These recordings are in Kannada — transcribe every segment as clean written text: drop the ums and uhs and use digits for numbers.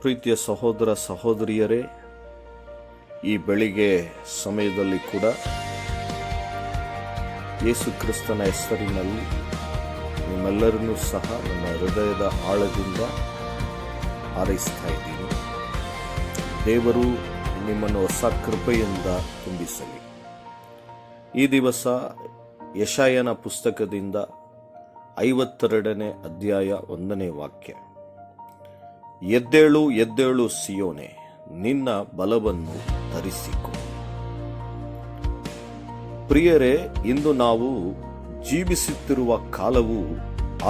ಪ್ರೀತಿಯ ಸಹೋದರ ಸಹೋದರಿಯರೇ, ಈ ಬೆಳಿಗ್ಗೆ ಸಮಯದಲ್ಲಿ ಕೂಡ ಯೇಸು ಕ್ರಿಸ್ತನ ಹೆಸರಿನಲ್ಲಿ ನಿಮ್ಮೆಲ್ಲರನ್ನೂ ಸಹ ನನ್ನ ಹೃದಯದ ಆಳದಿಂದ ಹಾರೈಸ್ತಾ ಇದ್ದೀನಿ. ದೇವರು ನಿಮ್ಮನ್ನು ಹೊಸ ಕೃಪೆಯಿಂದ ತುಂಬಿಸಲಿ. ಈ ದಿವಸ ಯೆಶಾಯನ ಪುಸ್ತಕದಿಂದ 52ನೇ ಅಧ್ಯಾಯ 1ನೇ ವಾಕ್ಯ. ಎದ್ದೇಳು ಎದ್ದೇಳು ಸಿಯೋನೆ, ನಿನ್ನ ಬಲವನ್ನು ಧರಿಸಿಕೊ. ಪ್ರಿಯರೇ, ಇಂದು ನಾವು ಜೀವಿಸುತ್ತಿರುವ ಕಾಲವು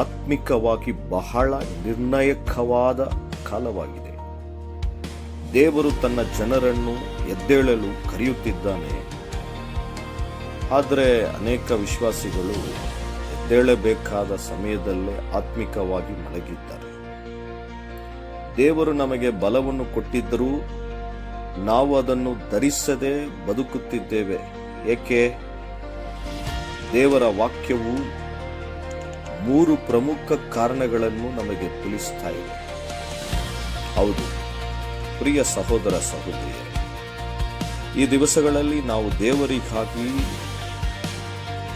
ಆತ್ಮಿಕವಾಗಿ ಬಹಳ ನಿರ್ಣಾಯಕವಾದ ಕಾಲವಾಗಿದೆ. ದೇವರು ತನ್ನ ಜನರನ್ನು ಎದ್ದೇಳಲು ಕರೆಯುತ್ತಿದ್ದಾನೆ. ಆದರೆ ಅನೇಕ ವಿಶ್ವಾಸಿಗಳು ಎದ್ದೇಳಬೇಕಾದ ಸಮಯದಲ್ಲೇ ಆತ್ಮಿಕವಾಗಿ ಮಲಗಿದ್ದಾರೆ. ದೇವರು ನಮಗೆ ಬಲವನ್ನು ಕೊಟ್ಟಿದ್ದರೂ ನಾವು ಅದನ್ನು ಧರಿಸದೆ ಬದುಕುತ್ತಿದ್ದೇವೆ. ಏಕೆ? ದೇವರ ವಾಕ್ಯವು 3 ಪ್ರಮುಖ ಕಾರಣಗಳನ್ನು ನಮಗೆ ತಿಳಿಸ್ತಾ ಇದೆ. ಹೌದು ಪ್ರಿಯ ಸಹೋದರ ಸಹೋದರಿಯರೇ, ಈ ದಿವಸಗಳಲ್ಲಿ ನಾವು ದೇವರಿಗಾಗಿ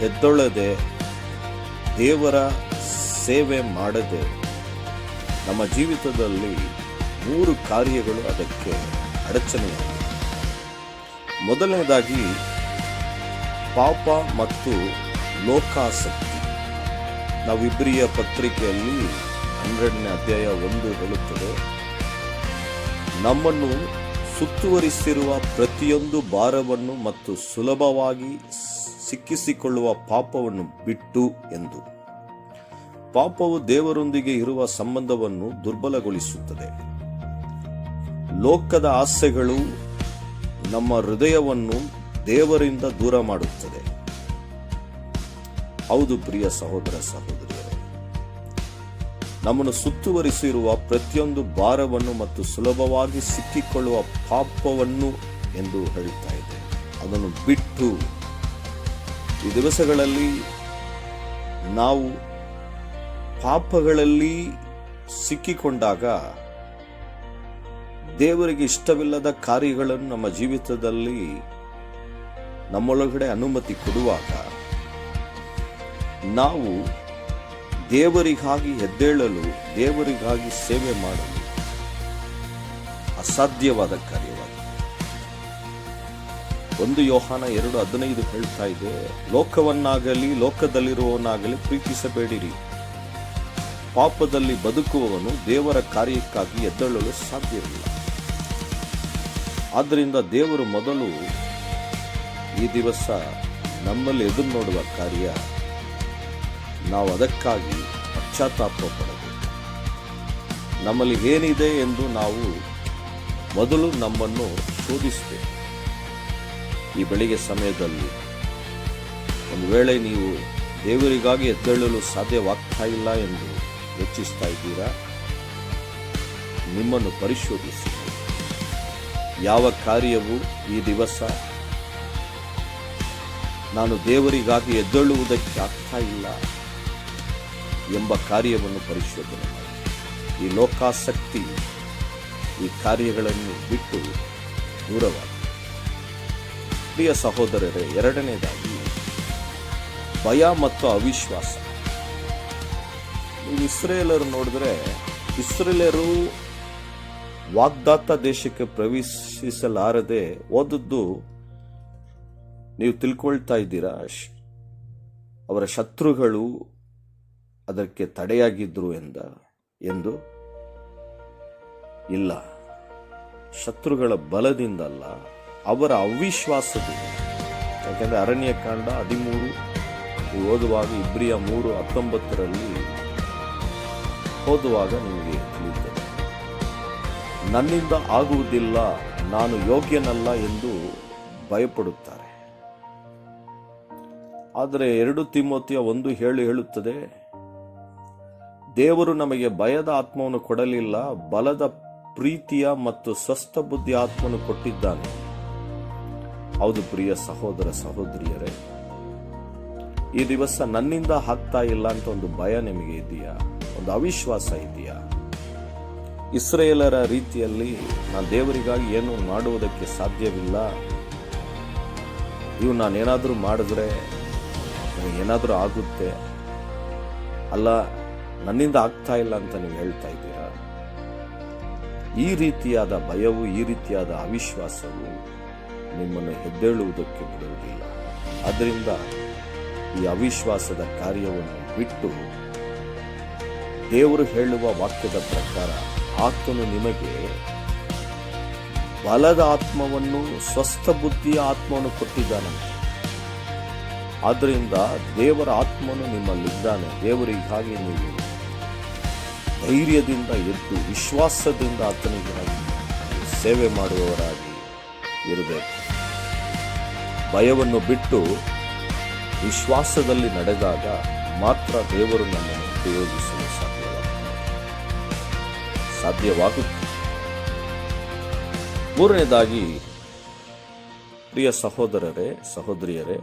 ಎದ್ದೊಳ್ಳದೆ, ದೇವರ ಸೇವೆ ಮಾಡದೆ, ನಮ್ಮ ಜೀವಿತದಲ್ಲಿ 3 ಕಾರ್ಯಗಳು ಅದಕ್ಕೆ ಅಡಚಣೆಯಾಗಿದೆ. ಮೊದಲನೇದಾಗಿ ಪಾಪ ಮತ್ತು ಲೋಕಾಸಕ್ತಿ. ನಾವು ಇಬ್ರಿಯ ಪತ್ರಿಕೆಯಲ್ಲಿ 12ನೇ ಅಧ್ಯಾಯ 1 ಹೇಳುತ್ತದೆ, ನಮ್ಮನ್ನು ಸುತ್ತುವರಿಸಿರುವ ಪ್ರತಿಯೊಂದು ಭಾರವನ್ನು ಮತ್ತು ಸುಲಭವಾಗಿ ಸಿಕ್ಕಿಸಿಕೊಳ್ಳುವ ಪಾಪವನ್ನು ಬಿಟ್ಟು ಎಂದು. ಪಾಪವು ದೇವರೊಂದಿಗೆ ಇರುವ ಸಂಬಂಧವನ್ನು ದುರ್ಬಲಗೊಳಿಸುತ್ತದೆ. ಲೋಕದ ಆಸೆಗಳು ನಮ್ಮ ಹೃದಯವನ್ನು ದೇವರಿಂದ ದೂರ ಮಾಡುತ್ತದೆ. ಹೌದು ಪ್ರಿಯ ಸಹೋದರ ಸಹೋದರಿಯರೇ, ನಮ್ಮನ್ನು ಸುತ್ತುವರಿಸಿರುವ ಪ್ರತಿಯೊಂದು ಭಾರವನ್ನು ಮತ್ತು ಸುಲಭವಾಗಿ ಸಿಕ್ಕಿಕೊಳ್ಳುವ ಪಾಪವನ್ನು ಎಂದು ಹೇಳ್ತಾ ಇದೆ. ಅದನ್ನು ಬಿಟ್ಟು ಈ ದಿವಸಗಳಲ್ಲಿ ನಾವು ಪಾಪಗಳಲ್ಲಿ ಸಿಕ್ಕಿಕೊಂಡಾಗ, ದೇವರಿಗೆ ಇಷ್ಟವಿಲ್ಲದ ಕಾರ್ಯಗಳನ್ನು ನಮ್ಮ ಜೀವಿತದಲ್ಲಿ ನಮ್ಮೊಳಗಡೆ ಅನುಮತಿ ಕೊಡುವಾಗ, ನಾವು ದೇವರಿಗಾಗಿ ಎದ್ದೇಳಲು, ದೇವರಿಗಾಗಿ ಸೇವೆ ಮಾಡಲು ಅಸಾಧ್ಯವಾದ ಕಾರ್ಯವಾಗಿದೆ. 1 ಯೋಹಾನ 2:15 ಹೇಳ್ತಾ ಇದೆ, ಲೋಕವನ್ನಾಗಲಿ ಲೋಕದಲ್ಲಿರುವವನಾಗಲಿ ಪ್ರೀತಿಸಬೇಡಿರಿ. ಪಾಪದಲ್ಲಿ ಬದುಕುವವನು ದೇವರ ಕಾರ್ಯಕ್ಕಾಗಿ ಎದ್ದೇಳಲು ಸಾಧ್ಯವಿಲ್ಲ. ಆದ್ದರಿಂದ ದೇವರು ಮೊದಲು ಈ ದಿವಸ ನಮ್ಮಲ್ಲಿ ಎದುರು ನೋಡುವ ಕಾರ್ಯ, ನಾವು ಅದಕ್ಕಾಗಿ ಪಶ್ಚಾತ್ತಾಪ ಪಡಬೇಕು. ನಮ್ಮಲ್ಲಿ ಏನಿದೆ ಎಂದು ನಾವು ಮೊದಲು ನಮ್ಮನ್ನು ಶೋಧಿಸಬೇಕು. ಈ ಬೆಳಿಗ್ಗೆ ಸಮಯದಲ್ಲಿ ಒಂದು ವೇಳೆ ನೀವು ದೇವರಿಗಾಗಿ ಎದ್ದೇಳಲು ಸಾಧ್ಯವಾಗ್ತಾ ಇಲ್ಲ ಎಂದು ಯೋಚಿಸ್ತಾ ಇದ್ದೀರಾ, ನಿಮ್ಮನ್ನು ಪರಿಶೋಧಿಸಿ. ಯಾವ ಕಾರ್ಯವು ಈ ದಿವಸ ನಾನು ದೇವರಿಗಾಗಿ ಎದ್ದೇಳುವುದಕ್ಕೆ ಆಗ್ತಾ ಇಲ್ಲ ಎಂಬ ಕಾರ್ಯವನ್ನು ಪರಿಶೋಧನೆ ಮಾಡಿ. ಈ ಲೋಕಾಸಕ್ತಿ, ಈ ಕಾರ್ಯಗಳನ್ನು ಬಿಟ್ಟು ದೂರವಾಗಿ. ಪ್ರಿಯ ಸಹೋದರರೇ, 2ನೇದಾಗಿ ಭಯ ಮತ್ತು ಅವಿಶ್ವಾಸ. ನೀವು ಇಸ್ರೇಲರು ನೋಡಿದ್ರೆ, ಇಸ್ರೇಲರು ವಾಗ್ದಾತ ದೇಶಕ್ಕೆ ಪ್ರವೇಶಿಸಲಾರದೆ ಹೋದದ್ದು ನೀವು ತಿಳ್ಕೊಳ್ತಾ ಇದ್ದೀರಾ. ಅವರ ಶತ್ರುಗಳು ಅದಕ್ಕೆ ತಡೆಯಾಗಿದ್ರು ಎಂದು ಇಲ್ಲ. ಶತ್ರುಗಳ ಬಲದಿಂದಲ್ಲ, ಅವರ ಅವಿಶ್ವಾಸದಿಂದ. ಯಾಕೆಂದರೆ ಅರಣ್ಯಕಾಂಡ 13 ಓದುವಾಗ, ಇಬ್ರಿಯ 3:19 ಓದುವಾಗ ನಿಮಗೆ ತಿಳಿಯುತ್ತದೆ, ನನ್ನಿಂದ ಆಗುವುದಿಲ್ಲ, ನಾನು ಯೋಗ್ಯನಲ್ಲ ಎಂದು ಭಯಪಡುತ್ತಾರೆ. ಆದರೆ 2 ತಿಮೋಥೆಯ 1:7 ಹೇಳುತ್ತದೆ, ದೇವರು ನಮಗೆ ಭಯದ ಆತ್ಮವನ್ನು ಕೊಡಲಿಲ್ಲ, ಬಲದ, ಪ್ರೀತಿಯ ಮತ್ತು ಸ್ವಸ್ಥ ಬುದ್ಧಿ ಆತ್ಮವನ್ನು ಕೊಟ್ಟಿದ್ದಾನೆ. ಹೌದು ಪ್ರಿಯ ಸಹೋದರ ಸಹೋದರಿಯರೇ, ಈ ದಿವಸ ನನ್ನಿಂದ ಆಗ್ತಾ ಇಲ್ಲ ಅಂತ ಒಂದು ಭಯ ನಿಮಗೆ ಇದೆಯಾ? ಒಂದು ಅವಿಶ್ವಾಸ ಇದೆಯಾ? ಇಸ್ರಾಯೇಲರ ರೀತಿಯಲ್ಲಿ ನಾನು ದೇವರಿಗಾಗಿ ಏನು ಮಾಡುವುದಕ್ಕೆ ಸಾಧ್ಯವಿಲ್ಲ, ಇವು ನಾನೇನಾದರೂ ಮಾಡಿದ್ರೆ ನನಗೇನಾದರೂ ಆಗುತ್ತೆ, ಅಲ್ಲ ನನ್ನಿಂದ ಆಗ್ತಾ ಇಲ್ಲ ಅಂತ ನೀವು ಹೇಳ್ತಾ ಇದ್ದೀರಾ. ಈ ರೀತಿಯಾದ ಭಯವು, ಈ ರೀತಿಯಾದ ಅವಿಶ್ವಾಸವು ನಿಮ್ಮನ್ನು ಎದ್ದೇಳುವುದಕ್ಕೆ ಬಿಡುವುದಿಲ್ಲ. ಆದ್ದರಿಂದ ಈ ಅವಿಶ್ವಾಸದ ಕಾರ್ಯವನ್ನು ಬಿಟ್ಟು ದೇವರು ಹೇಳುವ ವಾಕ್ಯದ ಪ್ರಕಾರ ಆತನು ನಿಮಗೆ ಬಲದ ಆತ್ಮವನ್ನು, ಸ್ವಸ್ಥ ಬುದ್ಧಿಯ ಆತ್ಮವನ್ನು ಕೊಟ್ಟಿದ್ದಾನಂತೆ. ಆದ್ದರಿಂದ ದೇವರ ಆತ್ಮನು ನಿಮ್ಮಲ್ಲಿದ್ದಾನೆ. ದೇವರಿಗಾಗಿ ನೀವು ಧೈರ್ಯದಿಂದ ಎದ್ದು ವಿಶ್ವಾಸದಿಂದ ಆತನಿಗಾಗಿ ಸೇವೆ ಮಾಡುವವರಾಗಿ ಇರಬೇಕು. ಭಯವನ್ನು ಬಿಟ್ಟು ವಿಶ್ವಾಸದಲ್ಲಿ ನಡೆದಾಗ ಮಾತ್ರ ದೇವರು ನಮ್ಮನ್ನು ಉಪಯೋಗಿಸಲು ಸಾಧ್ಯವಾಗುತ್ತೆ. ಮೂರನೇದಾಗಿ, ಪ್ರಿಯ ಸಹೋದರರೇ, ಸಹೋದರಿಯರೇ,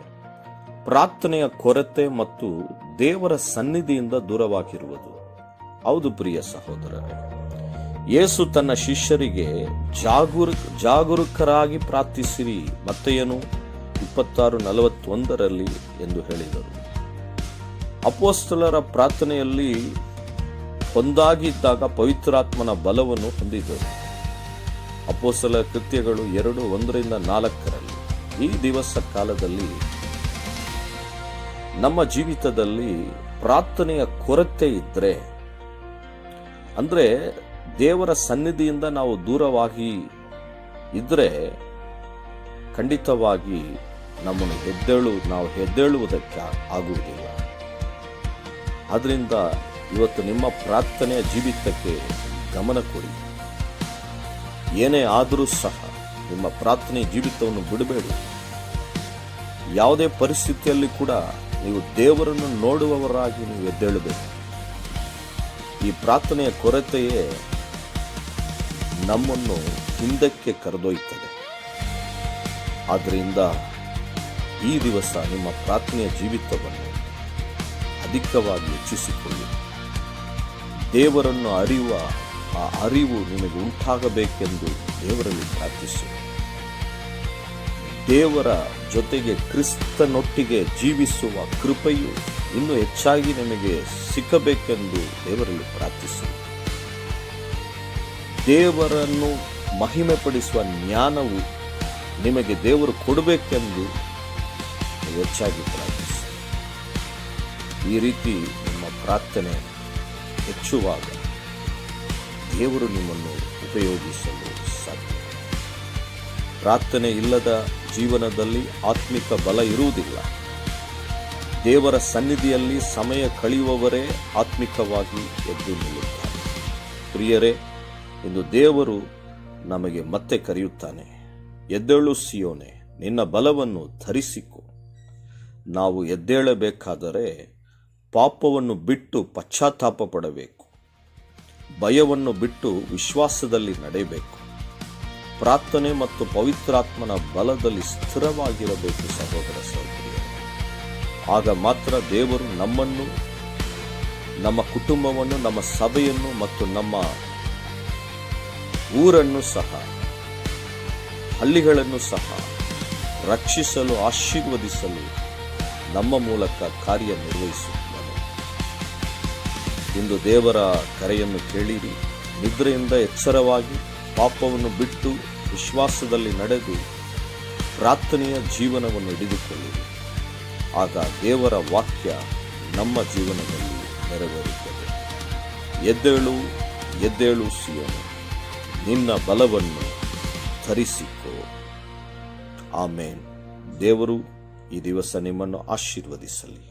ಪ್ರಾರ್ಥನೆಯ ಕೊರತೆ ಮತ್ತು ದೇವರ ಸನ್ನಿಧಿಯಿಂದ ದೂರವಾಗಿರುವುದು. ಹೌದು ಪ್ರಿಯ ಸಹೋದರರೇ, ಯೇಸು ತನ್ನ ಶಿಷ್ಯರಿಗೆ ಜಾಗರೂಕರಾಗಿ ಪ್ರಾರ್ಥಿಸಿರಿ, ಮತ್ತೆಯನು 26:41 ಎಂದು ಹೇಳಿದರು. ಅಪೊಸ್ತಲರ ಪ್ರಾರ್ಥನೆಯಲ್ಲಿ ಒಂದಾಗಿದ್ದಾಗ ಪವಿತ್ರಾತ್ಮನ ಬಲವನ್ನು ಹೊಂದಿದರು. ಅಪೊಸ್ತಲರ ಕೃತ್ಯಗಳು 2:1-4. ಈ ದಿವಸ ಕಾಲದಲ್ಲಿ ನಮ್ಮ ಜೀವಿತದಲ್ಲಿ ಪ್ರಾರ್ಥನೆಯ ಕೊರತೆ ಇದ್ರೆ, ಅಂದ್ರೆ ದೇವರ ಸನ್ನಿಧಿಯಿಂದ ನಾವು ದೂರವಾಗಿ ಇದ್ರೆ, ಖಂಡಿತವಾಗಿ ನಾವು ಎದ್ದೇಳುವುದಕ್ಕೆ ಆಗುವುದಿಲ್ಲ. ಆದ್ರಿಂದ ಇವತ್ತು ನಿಮ್ಮ ಪ್ರಾರ್ಥನೆಯ ಜೀವಿತಕ್ಕೆ ಗಮನ ಕೊಡಿ. ಏನೇ ಆದರೂ ಸಹ ನಿಮ್ಮ ಪ್ರಾರ್ಥನೆಯ ಜೀವಿತವನ್ನು ಬಿಡಬೇಡಿ. ಯಾವುದೇ ಪರಿಸ್ಥಿತಿಯಲ್ಲಿ ಕೂಡ ನೀವು ದೇವರನ್ನು ನೋಡುವವರಾಗಿ ನೀವು ಎದ್ದೇಳಬೇಕು. ಈ ಪ್ರಾರ್ಥನೆಯ ಕೊರತೆಯೇ ನಮ್ಮನ್ನು ಹಿಂದಕ್ಕೆ ಕರೆದೊಯ್ಯುತ್ತದೆ. ಆದ್ದರಿಂದ ಈ ದಿವಸ ನಿಮ್ಮ ಪ್ರಾರ್ಥನೆಯ ಜೀವಿತವನ್ನು ಅಧಿಕವಾಗಿ ಹೆಚ್ಚಿಸಿಕೊಳ್ಳಿ. ದೇವರನ್ನು ಅರಿಯುವ ಆ ಅರಿವು ನಿಮಗೆ ಉಂಟಾಗಬೇಕೆಂದು ದೇವರಲ್ಲಿ ಪ್ರಾರ್ಥಿಸಿ. ದೇವರ ಜೊತೆಗೆ ಕ್ರಿಸ್ತನೊಟ್ಟಿಗೆ ಜೀವಿಸುವ ಕೃಪೆಯು ಇನ್ನೂ ಹೆಚ್ಚಾಗಿ ನಿಮಗೆ ಸಿಕ್ಕಬೇಕೆಂದು ದೇವರಲ್ಲಿ ಪ್ರಾರ್ಥಿಸಿ. ದೇವರನ್ನು ಮಹಿಮೆಪಡಿಸುವ ಜ್ಞಾನವು ನಿಮಗೆ ದೇವರು ಕೊಡಬೇಕೆಂದು ಹೆಚ್ಚಾಗಿ ಪ್ರಾರ್ಥಿಸಿ. ಈ ರೀತಿ ನಿಮ್ಮ ಪ್ರಾರ್ಥನೆ ಹೆಚ್ಚುವಾಗ ದೇವರು ನಿಮ್ಮನ್ನು ಉಪಯೋಗಿಸಲು ಸಾಧ್ಯ. ಪ್ರಾರ್ಥನೆ ಇಲ್ಲದ ಜೀವನದಲ್ಲಿ ಆತ್ಮಿಕ ಬಲ ಇರುವುದಿಲ್ಲ. ದೇವರ ಸನ್ನಿಧಿಯಲ್ಲಿ ಸಮಯ ಕಳೆಯುವವರೇ ಆತ್ಮಿಕವಾಗಿ ಎದ್ದು ನಿಲ್ಲುತ್ತಾರೆ. ಪ್ರಿಯರೇ, ಇಂದು ದೇವರು ನಮಗೆ ಮತ್ತೆ ಕರೆಯುತ್ತಾನೆ. ಎದ್ದೇಳು ಸಿಯೋನೆ, ನಿನ್ನ ಬಲವನ್ನು ಧರಿಸಿಕೊ. ನಾವು ಎದ್ದೇಳಬೇಕಾದರೆ ಪಾಪವನ್ನು ಬಿಟ್ಟು ಪಶ್ಚಾತ್ತಾಪ ಪಡಬೇಕು. ಭಯವನ್ನು ಬಿಟ್ಟು ವಿಶ್ವಾಸದಲ್ಲಿ ನಡೆಯಬೇಕು. ಪ್ರಾರ್ಥನೆ ಮತ್ತು ಪವಿತ್ರಾತ್ಮನ ಬಲದಲ್ಲಿ ಸ್ಥಿರವಾಗಿರಬೇಕು ಸಹೋದರ ಸಹೋದರಿಯರೇ. ಆಗ ಮಾತ್ರ ದೇವರು ನಮ್ಮನ್ನು, ನಮ್ಮ ಕುಟುಂಬವನ್ನು, ನಮ್ಮ ಸಭೆಯನ್ನು ಮತ್ತು ನಮ್ಮ ಊರನ್ನು ಸಹ, ಹಳ್ಳಿಗಳನ್ನು ಸಹ ರಕ್ಷಿಸಲು, ಆಶೀರ್ವದಿಸಲು ನಮ್ಮ ಮೂಲಕ ಕಾರ್ಯನಿರ್ವಹಿಸುತ್ತಾನೆ. ಇಂದು ದೇವರ ಕರೆಯನ್ನು ಕೇಳಿರಿ. ನಿದ್ರೆಯಿಂದ ಎಚ್ಚರವಾಗಿ ಪಾಪವನ್ನು ಬಿಟ್ಟು ವಿಶ್ವಾಸದಲ್ಲಿ ನಡೆದು ಪ್ರಾರ್ಥನೆಯ ಜೀವನವನ್ನು ಹಿಡಿದುಕೊಳ್ಳಿರಿ. ಆಗ ದೇವರ ವಾಕ್ಯ ನಮ್ಮ ಜೀವನದಲ್ಲಿ ನೆರವೇರುತ್ತದೆ. ಎದ್ದೇಳು, ಎದ್ದೇಳು ಸಿಯೋನೆ, ನಿನ್ನ ಬಲವನ್ನು ಧರಿಸಿಕೋ. ಆಮೇನ್. ದೇವರು ಈ ದಿವಸ ನಿಮ್ಮನ್ನು ಆಶೀರ್ವದಿಸಲಿ.